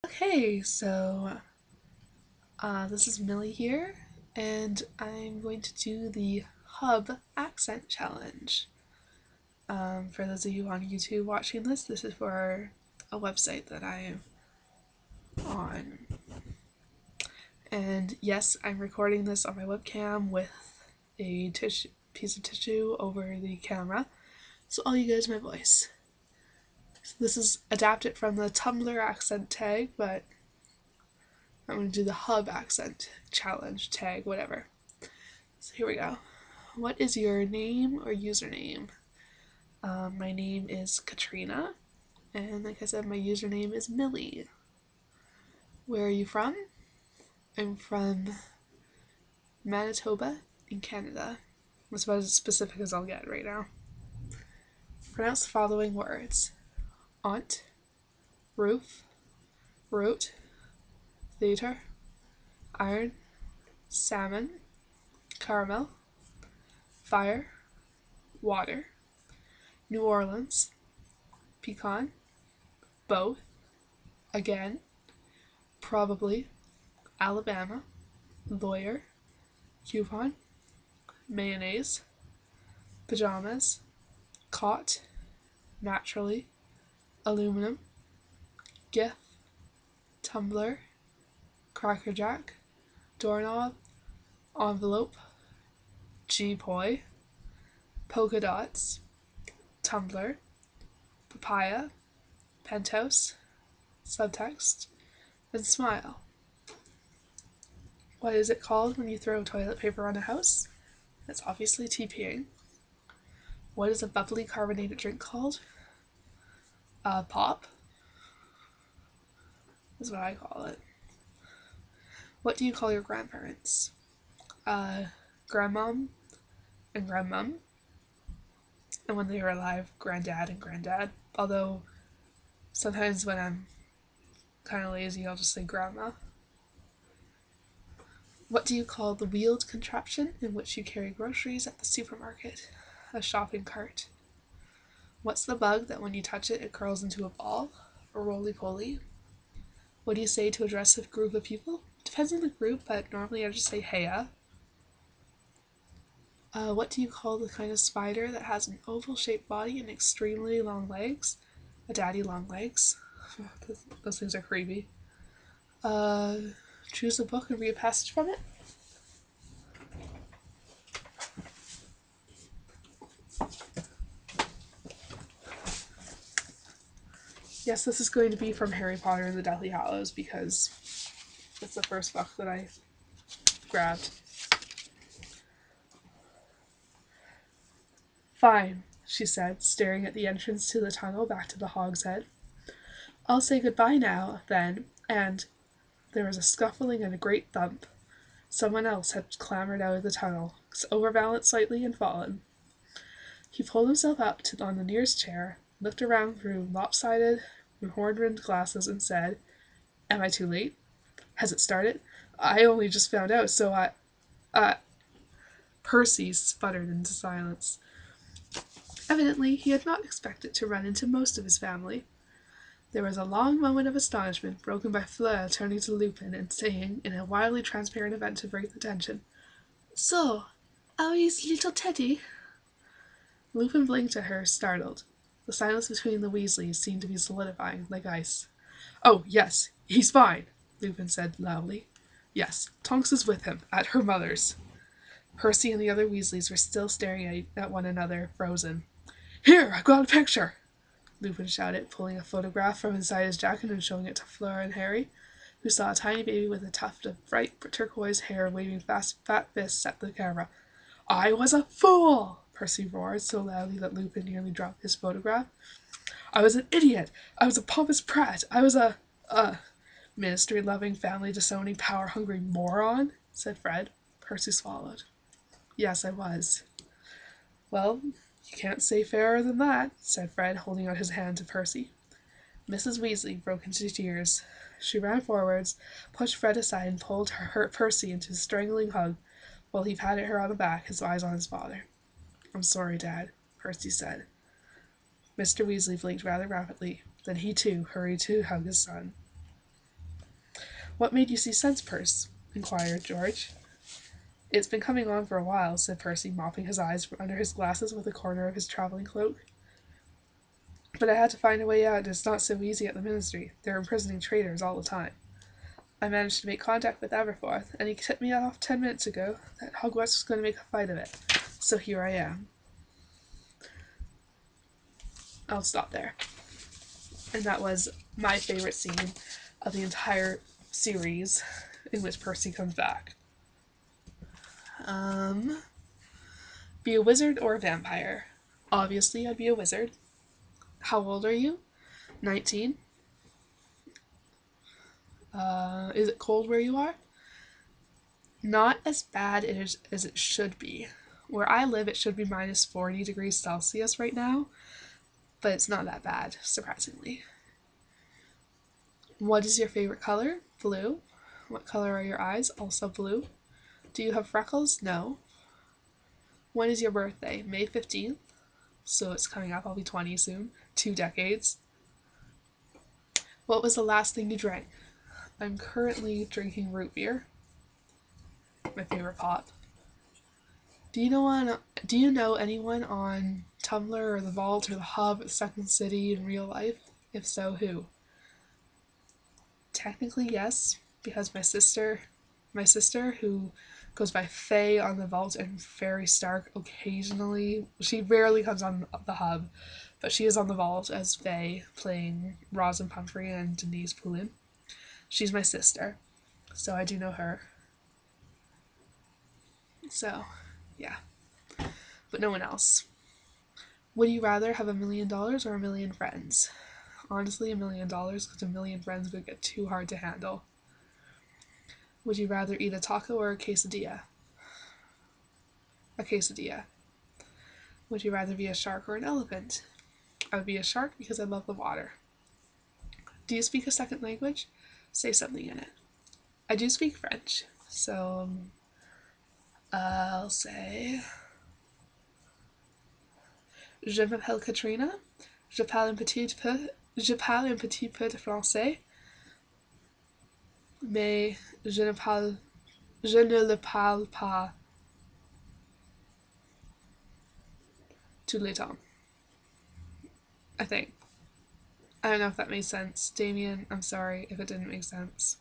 Okay, so this is Millie here, and I'm going to do the Hub Accent Challenge. For those of you on YouTube watching this is for a website that I'm on. And yes, I'm recording this on my webcam with a piece of tissue over the camera, so all you get is my voice. So this is adapted from the Tumblr accent tag, but I'm going to do the Hub Accent Challenge tag, whatever. So here we go. What is your name or username? My name is Katrina, and like I said, my username is Millie. Where are you from? I'm from Manitoba in Canada. That's about as specific as I'll get right now. Pronounce the following words: aunt, roof, root, theater, iron, salmon, caramel, fire, water, New Orleans, pecan, both, again, probably, Alabama, lawyer, coupon, mayonnaise, pajamas, cot, naturally, aluminum, gif, tumbler, crackerjack, doorknob, envelope, G-poi, polka dots, tumbler, papaya, penthouse, subtext, and smile. What is it called when you throw toilet paper on a house? That's obviously TPing. What is a bubbly carbonated drink called? Pop is what I call it. What do you call your grandparents? Grandmom and grandmum. And when they were alive, granddad and granddad. Although sometimes when I'm kind of lazy, I'll just say grandma. What do you call the wheeled contraption in which you carry groceries at the supermarket? A shopping cart. What's the bug that when you touch it, it curls into a ball? A roly-poly. What do you say to address a group of people? Depends on the group, but normally I just say heya. What do you call the kind of spider that has an oval-shaped body and extremely long legs? A daddy long legs. Those things are creepy. Choose a book and read a passage from it. Yes, this is going to be from Harry Potter and the Deathly Hallows because it's the first book that I grabbed. Fine, she said, staring at the entrance to the tunnel back to the Hogshead. I'll say goodbye now, then, and there was a scuffling and a great thump. Someone else had clambered out of the tunnel, overbalanced slightly and fallen. He pulled himself up on the nearest chair, looked around through lopsided, horn-rimmed glasses, and said, Am I too late? Has it started? I only just found out, so Percy sputtered into silence. Evidently, he had not expected to run into most of his family. There was a long moment of astonishment, broken by Fleur turning to Lupin and saying, in a wildly transparent event to break the tension, So, how is little Teddy? Lupin blinked at her, startled. The silence between the Weasleys seemed to be solidifying, like ice. Oh, yes, he's fine, Lupin said loudly. Yes, Tonks is with him, at her mother's. Percy and the other Weasleys were still staring at one another, frozen. Here, I've got a picture, Lupin shouted, pulling a photograph from inside his jacket and showing it to Fleur and Harry, who saw a tiny baby with a tuft of bright turquoise hair waving fat fists at the camera. I was a fool, Percy roared so loudly that Lupin nearly dropped his photograph. I was an idiot. I was a pompous prat. I was a ministry-loving, family-disowning, power-hungry moron, said Fred. Percy swallowed. Yes, I was. Well, you can't say fairer than that, said Fred, holding out his hand to Percy. Mrs. Weasley broke into tears. She ran forwards, pushed Fred aside, and pulled Percy into a strangling hug, while he patted her on the back, his eyes on his father. I'm sorry, Dad, Percy said. Mr. Weasley blinked rather rapidly. Then he, too, hurried to hug his son. What made you see sense, Percy? Inquired George. It's been coming on for a while, said Percy, mopping his eyes from under his glasses with a corner of his travelling cloak. But I had to find a way out, and it's not so easy at the Ministry. They're imprisoning traitors all the time. I managed to make contact with Aberforth, and he tipped me off 10 minutes ago that Hogwarts was going to make a fight of it. So here I am. I'll stop there. And that was my favorite scene of the entire series in which Percy comes back. Be a wizard or a vampire? Obviously, I'd be a wizard. How old are you? 19. Is it cold where you are? Not as bad as it should be. Where I live, it should be minus 40 degrees Celsius right now, but it's not that bad, surprisingly. What is your favorite color? Blue. What color are your eyes? Also blue. Do you have freckles? No. When is your birthday? May 15th. So it's coming up. I'll be 20 soon. 2 decades. What was the last thing you drank? I'm currently drinking root beer. My favorite pop. Do you know anyone on Tumblr or the Vault or the Hub or the Second City in real life? If so, who? Technically, yes, because my sister, who goes by Faye on the Vault and Fairy Stark occasionally, she rarely comes on the Hub, but she is on the Vault as Faye, playing Rosin Pumphrey and Denise Poulin. She's my sister, so I do know her. So, yeah. But no one else. Would you rather have $1 million or 1 million friends? Honestly, $1 million, because 1 million friends would get too hard to handle. Would you rather eat a taco or a quesadilla? A quesadilla. Would you rather be a shark or an elephant? I would be a shark because I love the water. Do you speak a second language? Say something in it. I do speak French, so I'll say... Je m'appelle Katrina. Je parle un petit peu de français, mais je ne le parle pas tout le temps. I think. I don't know if that made sense. Damien, I'm sorry if it didn't make sense.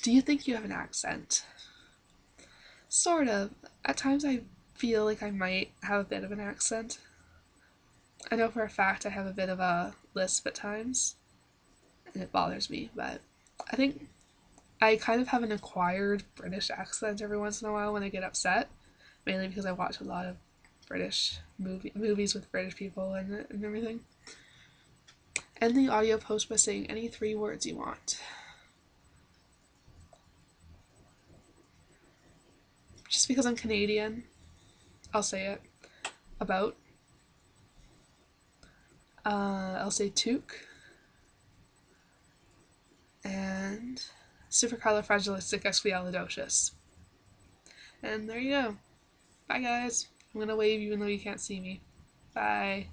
Do you think you have an accent? Sort of. At times I feel like I might have a bit of an accent. I know for a fact I have a bit of a lisp at times, and it bothers me, but I think I kind of have an acquired British accent every once in a while when I get upset, mainly because I watch a lot of British movies with British people and everything. End the audio post by saying any 3 words you want. Just because I'm Canadian, I'll say it. About. I'll say toque. And supercalifragilisticexpialidocious. And there you go. Bye, guys. I'm gonna wave even though you can't see me. Bye.